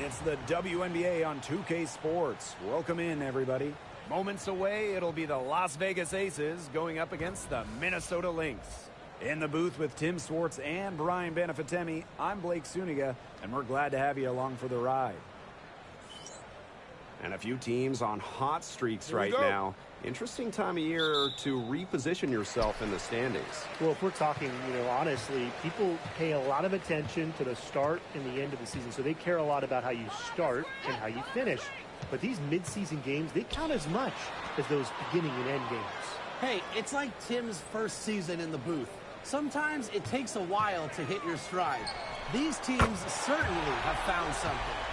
It's the WNBA on 2K Sports. Welcome in, everybody. Moments away, it'll be the Las Vegas Aces going up against the Minnesota Lynx. In the booth with Tim Swartz and Brian Benefatemi, I'm Blake Suniga, and we're glad to have you along for the ride. And a few teams on hot streaks right now. Interesting time of year to reposition yourself in the standings. Well, if we're talking, honestly, people pay a lot of attention to the start and the end of the season. So they care a lot about how you start and how you finish. But these mid-season games, they count as much as those beginning and end games. Hey, it's like Tim's first season in the booth. Sometimes it takes a while to hit your stride. These teams certainly have found something.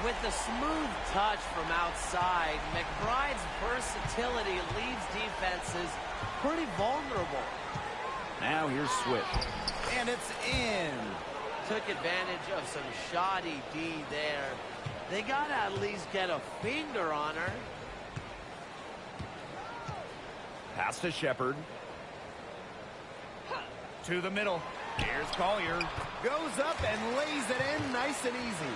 With the smooth touch from outside, McBride's versatility leaves defenses pretty vulnerable. Now here's Swift. And it's in. Took advantage of some shoddy D there. They got to at least get a finger on her. Pass to Shepard. To the middle. Here's Collier. Goes up and lays it in nice and easy.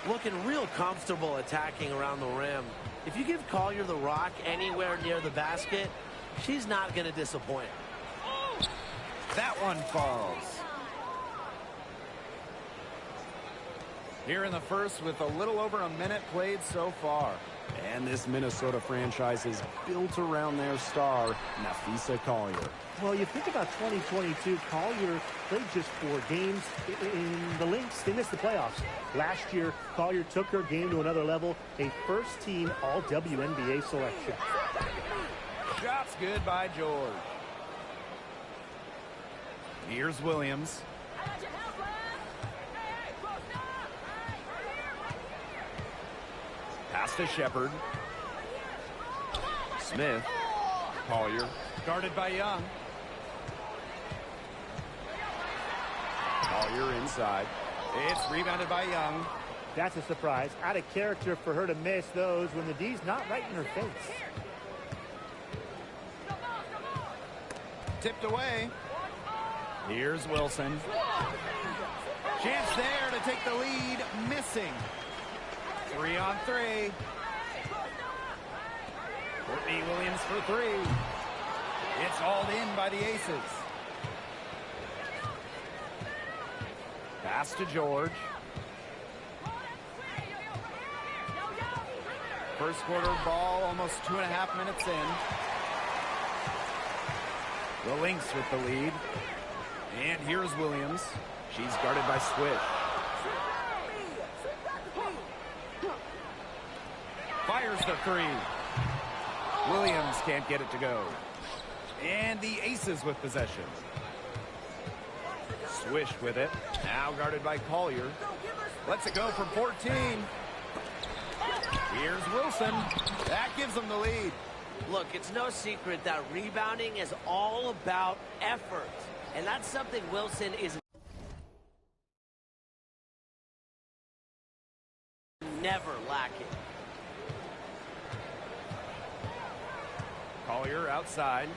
Looking real comfortable attacking around the rim. If you give Collier the rock anywhere near the basket, she's not going to disappoint. That one falls. Here in the first with a little over a minute played so far. And this Minnesota franchise is built around their star, Napheesa Collier. Well, you think about 2022, Collier played just 4 games. In the Lynx, they missed the playoffs. Last year, Collier took her game to another level, a first-team All-WNBA selection. Shot's good by George. Here's Williams. Pass to Shepard. Smith. Collier. Guarded by Young. Collier inside. It's rebounded by Young. That's a surprise. Out of character for her to miss those when the D's not right in her face. Tipped away. Here's Wilson. Chance there to take the lead. Missing. 3 on 3. Courtney Williams for 3. It's hauled in by the Aces. Pass to George. First quarter ball, almost 2.5 minutes in. The Lynx with the lead. And here's Williams. She's guarded by Swift. Fires the 3. Williams can't get it to go. And the Aces with possession. Swish with it. Now guarded by Collier. Lets it go from 14. Here's Wilson. That gives them the lead. Look, it's no secret that rebounding is all about effort. And that's something Wilson is never lacking. Collier outside.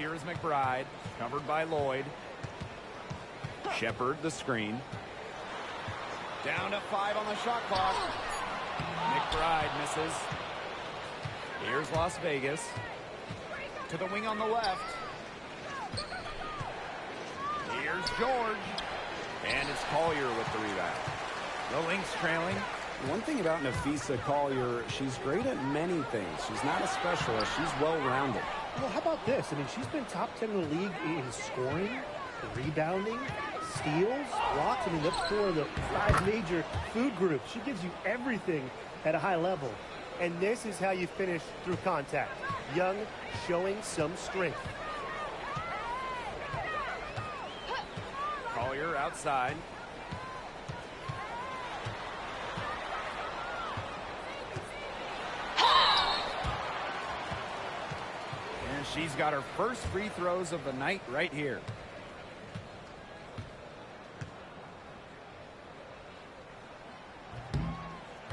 here's McBride, covered by Lloyd. Shepard, the screen. Down to 5 on the shot clock. McBride misses. Here's Las Vegas. To the wing on the left. Here's George. And it's Collier with the rebound. The Lynx trailing. One thing about Napheesa Collier, she's great at many things. She's not a specialist. She's well-rounded. Well, how about this? I mean, she's been top 10 in the league in scoring, rebounding, steals, blocks. I mean, that's 4 of the 5 major food groups. She gives you everything at a high level. And this is how you finish through contact. Young showing some strength. Collier outside. And she's got her first free throws of the night right here.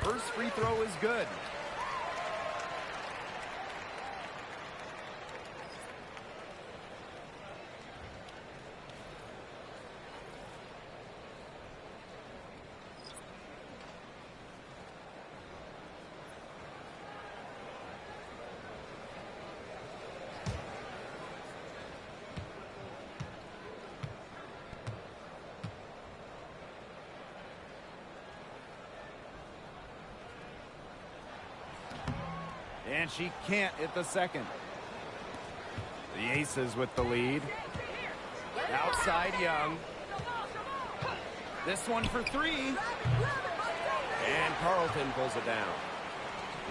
First free throw is good. And she can't hit the second. The Aces with the lead. Outside Young. This one for 3. And Carlton pulls it down.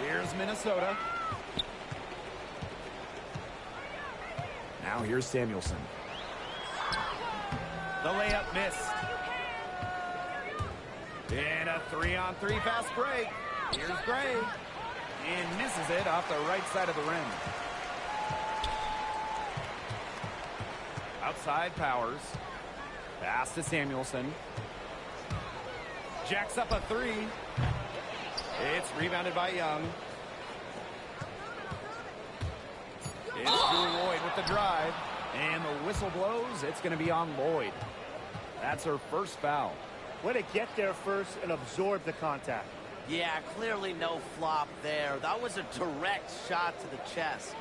Here's Minnesota. Now here's Samuelson. The layup missed. And a 3-on-3 fast break. Here's Gray. And misses it off the right side of the rim. Outside Powers. Pass to Samuelson. Jacks up a 3. It's rebounded by Young. It's Julie Lloyd with the drive. And the whistle blows. It's going to be on Lloyd. That's her first foul. Way to get there first and absorb the contact. Yeah, clearly no flop there. That was a direct shot to the chest.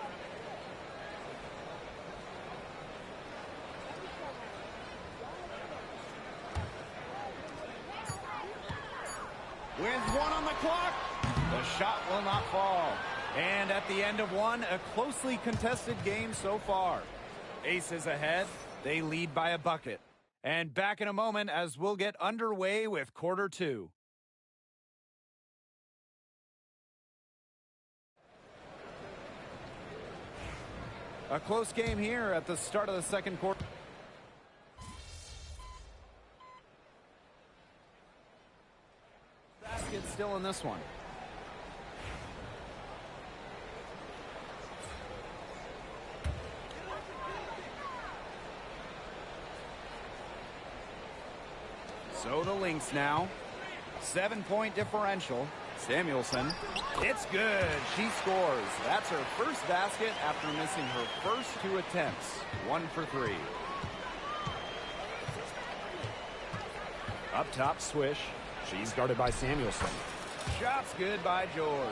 With 1 on the clock, the shot will not fall. And at the end of 1, a closely contested game so far. Aces ahead. They lead by a bucket. And back in a moment as we'll get underway with quarter 2. A close game here at the start of the second quarter. Basket still in this one. So the Lynx now. 7-point differential. Samuelson. It's good. She scores. That's her first basket after missing her first 2 attempts. 1 for 3. Up top, Swish. She's guarded by Samuelson. Shot's good by George.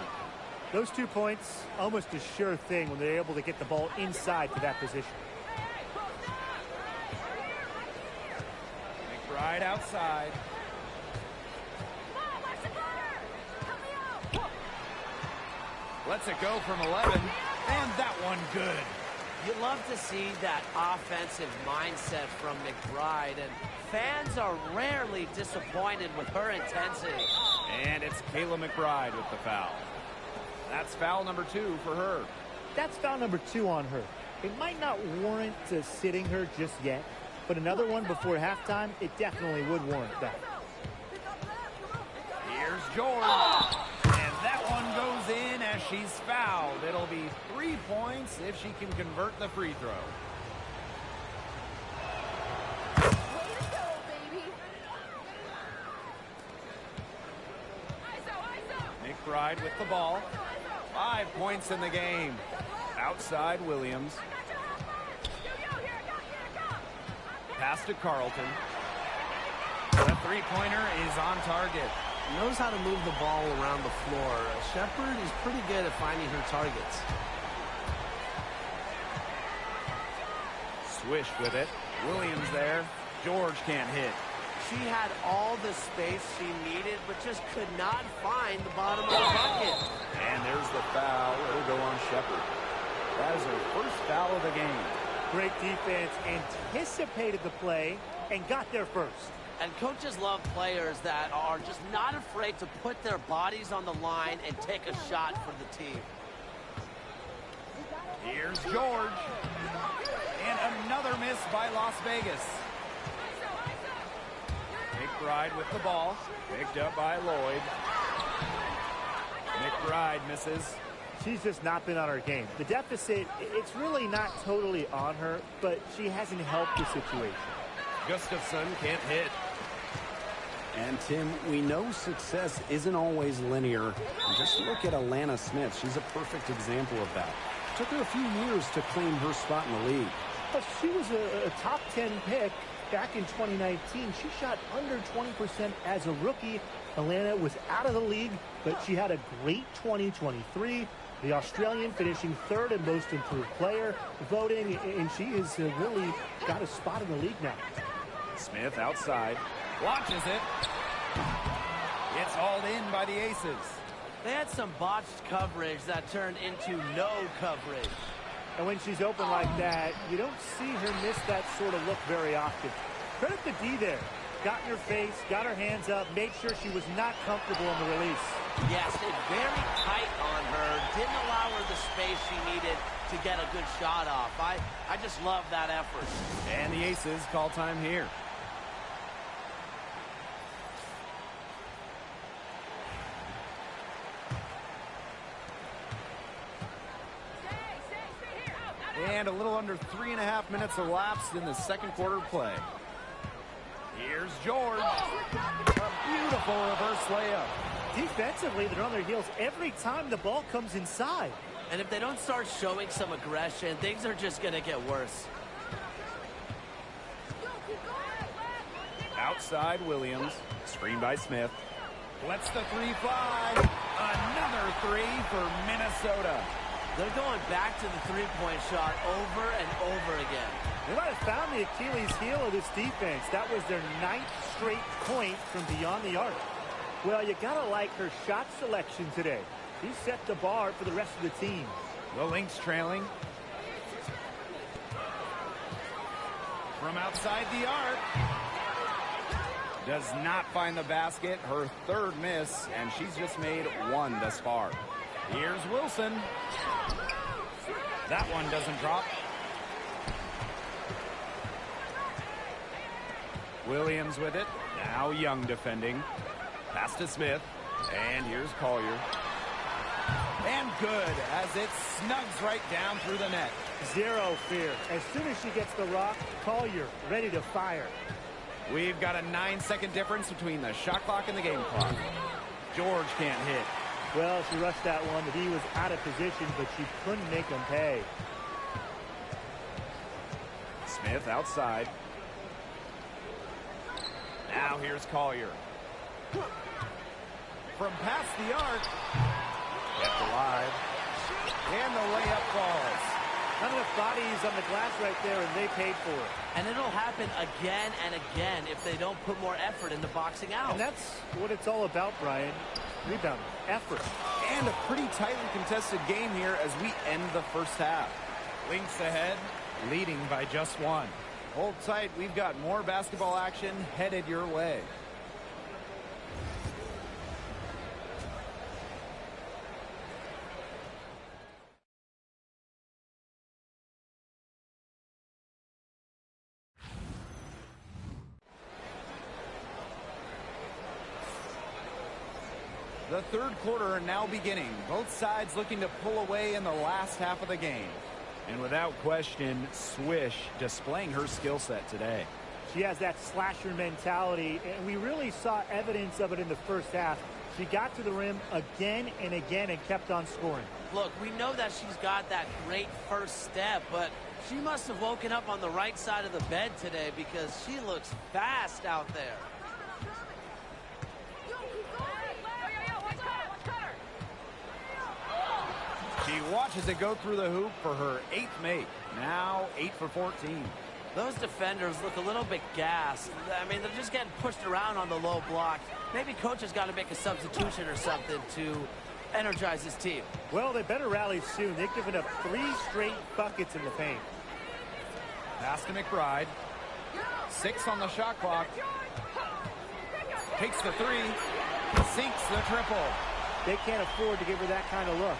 Those 2 points, almost a sure thing when they're able to get the ball inside to that position. McBride outside. Lets it go from 11, and that one good. You love to see that offensive mindset from McBride, and fans are rarely disappointed with her intensity. And it's Kayla McBride with the foul. That's foul number 2 for her. That's foul number 2 on her. It might not warrant sitting her just yet, but another one before halftime, it definitely would warrant that. Here's George. And that one goes in as she's fouled. It'll be 3 points if she can convert the free throw. McBride with the ball. 5 points in the game. Outside Williams. Pass to Carlton. The three-pointer is on target. Knows how to move the ball around the floor. Shepherd is pretty good at finding her targets. Swish with it. Williams there. George can't hit. She had all the space she needed, but just could not find the bottom of the bucket. And there's the foul. It'll go on Shepherd. That is her first foul of the game. Great defense, anticipated the play, and got there first. And coaches love players that are just not afraid to put their bodies on the line and take a shot for the team. Here's George. And another miss by Las Vegas. McBride with the ball. Picked up by Lloyd. McBride misses. She's just not been on her game. The deficit, it's really not totally on her, but she hasn't helped the situation. Gustafson can't hit. And, Tim, we know success isn't always linear. Just look at Alana Smith. She's a perfect example of that. It took her a few years to claim her spot in the league. But she was a top 10 pick back in 2019. She shot under 20% as a rookie. Alana was out of the league, but she had a great 2023. The Australian finishing third in most improved player voting, and she has really got a spot in the league now. Smith outside. Launches it. It's hauled in by the Aces. They had some botched coverage that turned into no coverage. And when she's open like that, you don't see her miss that sort of look very often. Credit the D there. Got in her face, got her hands up, made sure she was not comfortable in the release. Yes, it very tight on her. Didn't allow her the space she needed to get a good shot off. I just love that effort. And the Aces call time here. And a little under 3.5 minutes elapsed in the second quarter play. Here's George. A beautiful reverse layup. Defensively, they're on their heels every time the ball comes inside. And if they don't start showing some aggression, things are just going to get worse. Outside Williams. Screen by Smith. Lets the three fly. Another three for Minnesota. They're going back to the three-point shot over and over again. They might have found the Achilles heel of this defense. That was their 9th straight point from beyond the arc. Well, you got to like her shot selection today. She set the bar for the rest of the team. The Lynx trailing. From outside the arc. Does not find the basket. Her third miss, and she's just made one thus far. Here's Wilson. That one doesn't drop. Williams with it. Now Young defending. Pass to Smith. And here's Collier. And good as it snugs right down through the net. Zero fear. As soon as she gets the rock, Collier ready to fire. We've got a 9-second difference between the shot clock and the game clock. George can't hit. Well, she rushed that one. The D was out of position, but she couldn't make him pay. Smith outside. Now here's Collier. From past the arc. Kept alive. And the layup falls. Not enough bodies on the glass right there, and they paid for it. And it'll happen again and again if they don't put more effort into boxing out. And that's what it's all about, Brian. Rebound, effort. And a pretty tightly contested game here as we end the first half. Lynx ahead, leading by just one. Hold tight, we've got more basketball action headed your way. The third quarter now beginning. Both sides looking to pull away in the last half of the game. And without question, Swish displaying her skill set today. She has that slasher mentality, and we really saw evidence of it in the first half. She got to the rim again and again and kept on scoring. Look, we know that she's got that great first step, but she must have woken up on the right side of the bed today because she looks fast out there. She watches it go through the hoop for her 8th make. Now 8 for 14. Those defenders look a little bit gassed. I mean, they're just getting pushed around on the low block. Maybe coach has got to make a substitution or something to energize his team. Well, they better rally soon. They've given up 3 straight buckets in the paint. Pass to McBride. 6 on the shot clock. Takes the 3. Sinks the triple. They can't afford to give her that kind of look.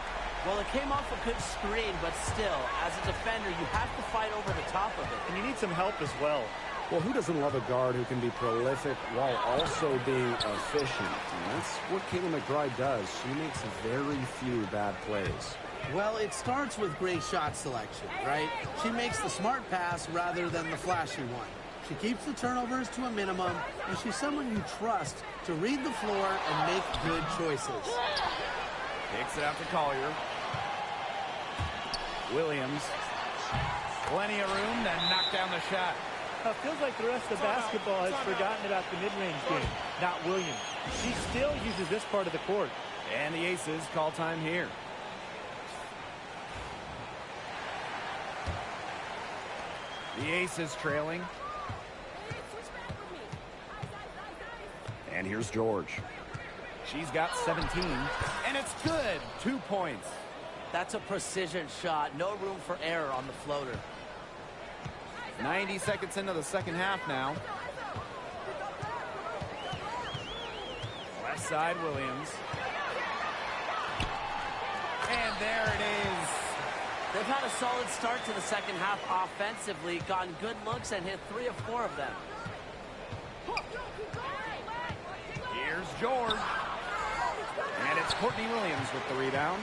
Well, it came off a good screen, but still, as a defender, you have to fight over the top of it. And you need some help as well. Well, who doesn't love a guard who can be prolific while also being efficient? And that's what Kayla McBride does. She makes very few bad plays. Well, it starts with great shot selection, right? She makes the smart pass rather than the flashy one. She keeps the turnovers to a minimum, and she's someone you trust to read the floor and make good choices. Takes it out to Collier. Williams. Plenty of room to knock down the shot. It feels like the rest of basketball has forgotten about the mid-range game. Not Williams. She still uses this part of the court. And the Aces call time here. The Aces trailing. And here's George. She's got 17, and it's good. 2 points. That's a precision shot. No room for error on the floater. 90 seconds into the second half now. Left side, Williams. And there it is. They've had a solid start to the second half offensively, gotten good looks, and hit 3 of 4 of them. Here's George. And it's Courtney Williams with the rebound.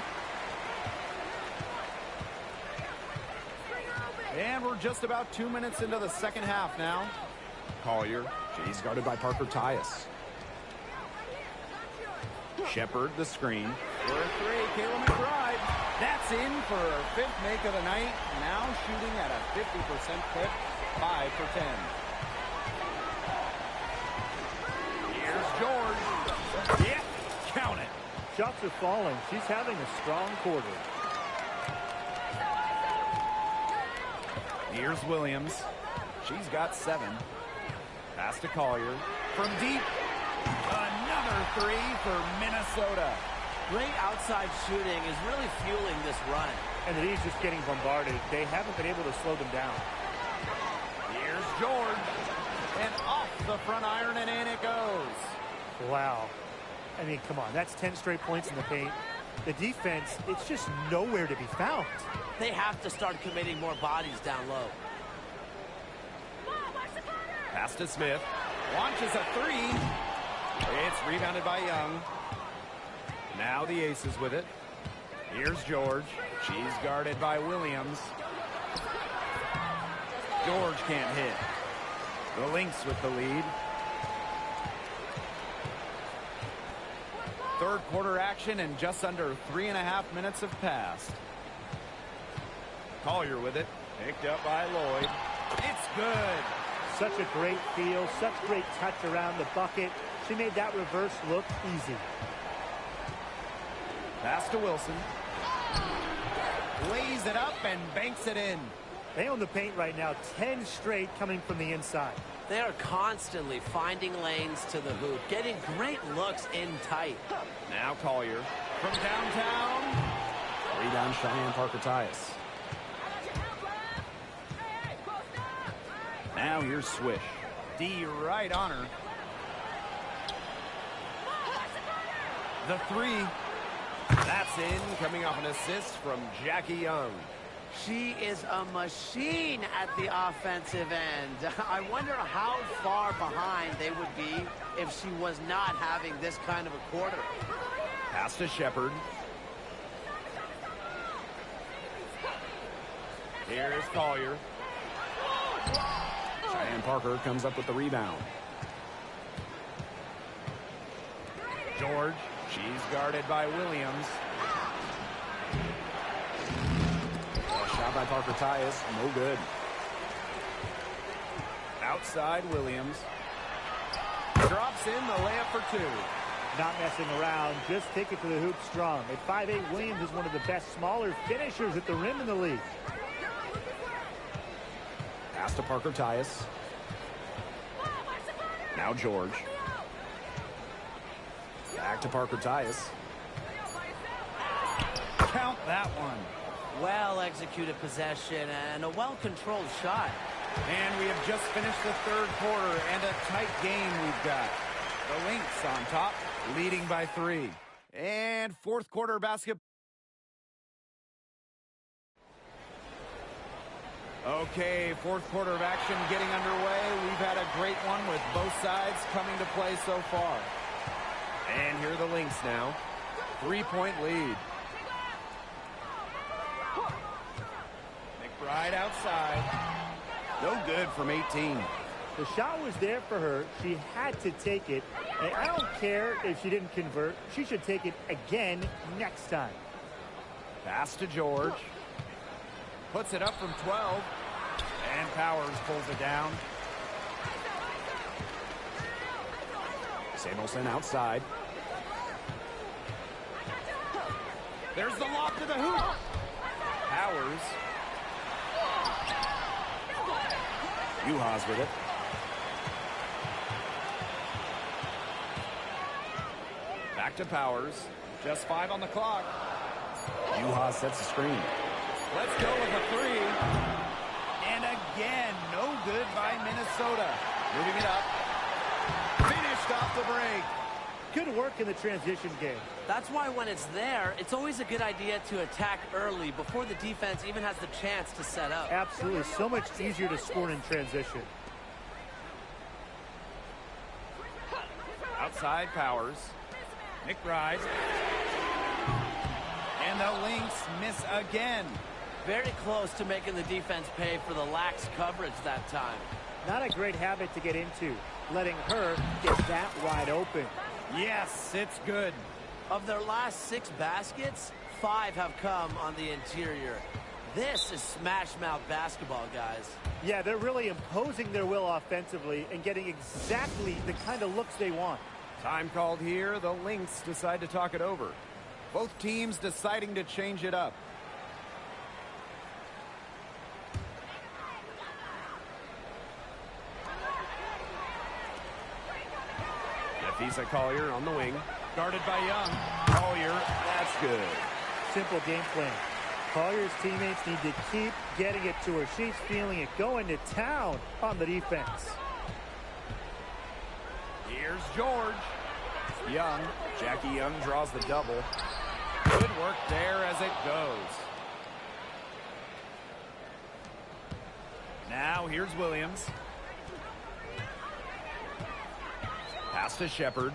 And we're just about 2 minutes into the second half now. Collier. She's guarded by Parker Tyus. Shepard, the screen. For a 3, Kayla McBride. That's in for her 5th make of the night. Now shooting at a 50% clip. 5 for 10. Here's George. Yeah, count it. Shots are falling. She's having a strong quarter. Here's Williams. She's got 7. Pass to Collier. From deep. Another 3 for Minnesota. Great outside shooting is really fueling this run. And the East just getting bombarded. They haven't been able to slow them down. Here's George. And off the front iron, and in it goes. Wow. I mean, come on. That's 10 straight points in the paint. The defense, it's just nowhere to be found. They have to start committing more bodies down low. Pass to Smith. Launches a 3. It's rebounded by Young. Now the Aces with it. Here's George. She's guarded by Williams. George can't hit. The Lynx with the lead. Third quarter action and just under 3.5 minutes have passed. Collier with it. Picked up by Lloyd. It's good. Such a great feel, such great touch around the bucket. She made that reverse look easy. Pass to Wilson. Lays it up and banks it in. They own the paint right now, 10 straight coming from the inside. They are constantly finding lanes to the hoop, getting great looks in tight. Now Collier from downtown. Rebound Cheyenne Parker Tyus. Now here's Swish. D right on her. The 3. That's in, coming off an assist from Jackie Young. She is a machine at the offensive end. I wonder how far behind they would be if she was not having this kind of a quarter. Pass to Shepard. Here's Collier. Cheyenne Parker comes up with the rebound. George. She's guarded by Williams. Shot by Parker Tyus, no good. Outside Williams. Drops in the layup for two. Not messing around, just take it to the hoop strong. At 5'8", Williams is one of the best smaller finishers at the rim in the league. Pass to Parker Tyus. Now George. Back to Parker Tyus. Count that one. Well-executed possession and a well-controlled shot. And we have just finished the third quarter and a tight game we've got. The Lynx on top, leading by 3. And fourth quarter basketball. Okay, fourth quarter of action getting underway. We've had a great one with both sides coming to play so far. And here are the Lynx now. 3-point lead. McBride outside. No good from 18. The shot was there for her. She had to take it. And I don't care if she didn't convert. She should take it again next time. Pass to George. Puts it up from 12. And Powers pulls it down. Samuelson outside. There's the lob to the hoop. Powers. Uhas with it. Back to Powers. Just 5 on the clock. Uhas sets the screen. Let's go with a 3. And again, no good by Minnesota. Moving it up. Finished off the break. Good work in the transition game. That's why when it's there, it's always a good idea to attack early before the defense even has the chance to set up. Absolutely. So much easier to score in transition. Outside Powers. McBride. And the Lynx miss again. Very close to making the defense pay for the lax coverage that time. Not a great habit to get into, letting her get that wide open. Yes, it's good. Of their last 6 baskets, 5 have come on the interior. This is smash-mouth basketball, guys. Yeah, they're really imposing their will offensively and getting exactly the kind of looks they want. Time called here. The Lynx decide to talk it over. Both teams deciding to change it up. Nafisa Collier on the wing. Guarded by Young. Collier, that's good. Simple game plan. Collier's teammates need to keep getting it to her. She's feeling it, going to town on the defense. Here's George. Young. Jackie Young draws the double. Good work there as it goes. Now here's Williams. Pass to Shepard.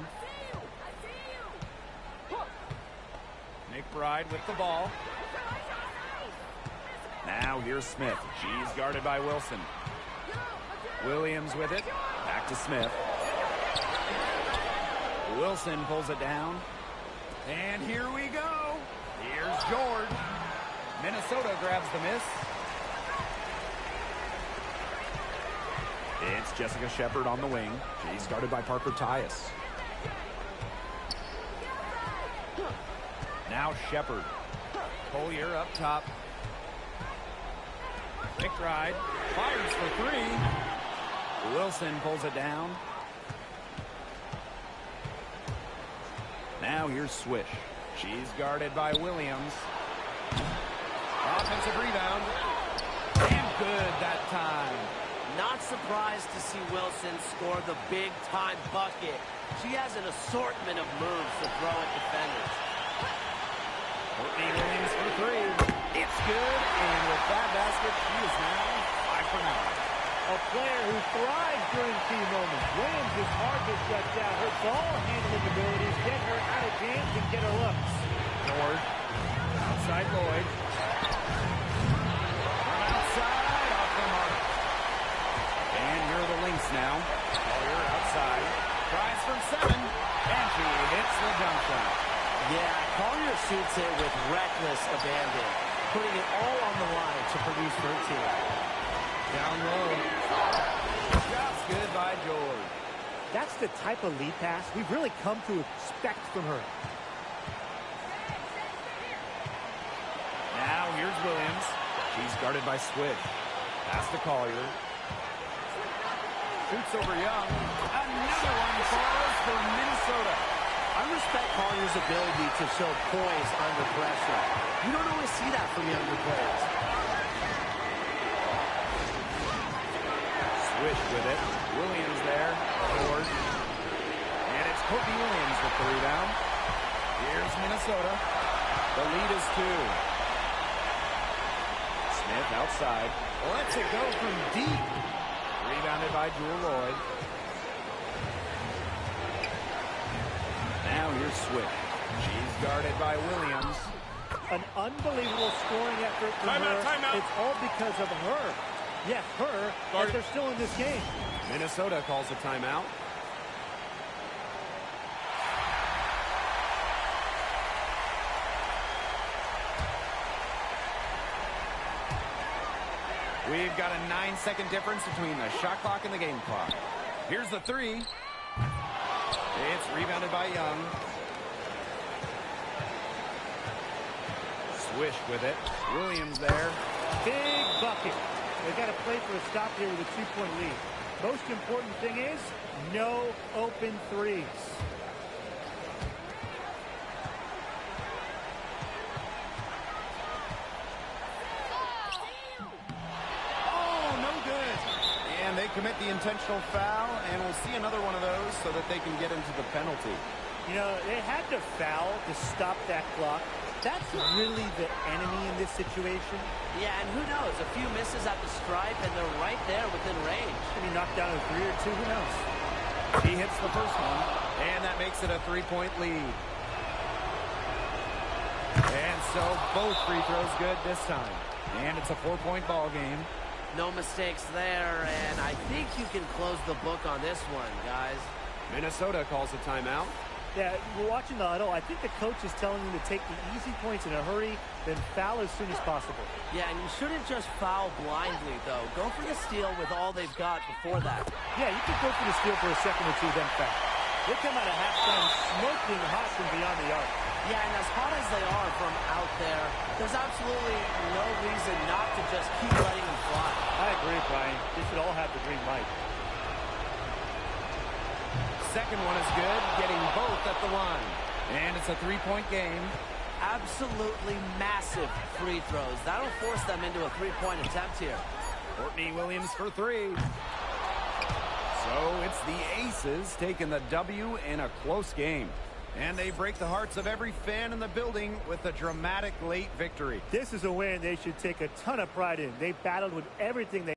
McBride with the ball. Now here's Smith. She's guarded by Wilson. Williams with it. Back to Smith. Wilson pulls it down. And here we go. Here's George. Minnesota grabs the miss. It's Jessica Shepard on the wing. She's guarded by Parker Tyus. Now Shepard. Collier up top. McBride fires for 3. Wilson pulls it down. Now here's Swish. She's guarded by Williams. Offensive rebound. And good that time. Not surprised to see Wilson score the big-time bucket. She has an assortment of moves to throw at defenders. Courtney Williams for 3. It's good, and with that basket, she is now 5 for 9. A player who thrives during key moments. Williams is hard to shut down. Her ball handling abilities get her out of jams and get her looks. George. Outside Lloyd. From outside, off the mark. And here are the Lynx now. Collier outside. Tries from 7. And she hits the jump shot. miss abandoned, putting it all on the line to produce for her team. Down low. Shot's good by George. That's the type of lead pass we've really come to expect from her. Now here's Williams. She's guarded by Swift. Pass to Collier. Shoots over Young. Another one falls for Minnesota. I respect Collier's ability to show poise under pressure. You don't always see that from younger players. Swish with it. Williams there. George. And it's Courtney Williams with the rebound. Here's Minnesota. The lead is 2. Smith outside. Lets it go from deep. Rebounded by Jewel Lloyd. Now here's Swift. She's guarded by Williams. An unbelievable scoring effort from her. Timeout. It's all because of her. Yes, her, but they're still in this game. Minnesota calls a timeout. We've got a 9-second difference between the shot clock and the game clock. Here's the 3. It's rebounded by Young. Swish with it. Williams there. Big bucket. They've got to play for a stop here with a 2-point lead. Most important thing is no open threes. Oh, no good. And they commit the intentional foul, and we'll see another one of those so that they can get into the penalty. You know, they had to foul to stop that clock. That's really the enemy in this situation. Yeah, and who knows? A few misses at the stripe, and they're right there within range. Maybe knocked down a 3 or 2, who knows? He hits the first one, and that makes it a 3-point lead. And so both free throws good this time. And it's a 4-point ball game. No mistakes there, and I think you can close the book on this one, guys. Minnesota calls a timeout. Yeah, we're watching the huddle. I think the coach is telling them to take the easy points in a hurry, then foul as soon as possible. Yeah, and you shouldn't just foul blindly, though. Go for the steal with all they've got before that. Yeah, you can go for the steal for a second or two, then foul. They come out of halftime smoking hot from beyond the arc. Yeah, and as hot as they are from out there, there's absolutely no reason not to just keep letting them fly. I agree, Brian. They should all have the green light. Second one is good, getting both at the line. And it's a 3-point game. Absolutely massive free throws. That'll force them into a 3-point attempt here. Courtney Williams for 3. So it's the Aces taking the W in a close game. And they break the hearts of every fan in the building with a dramatic late victory. This is a win they should take a ton of pride in. They battled with everything they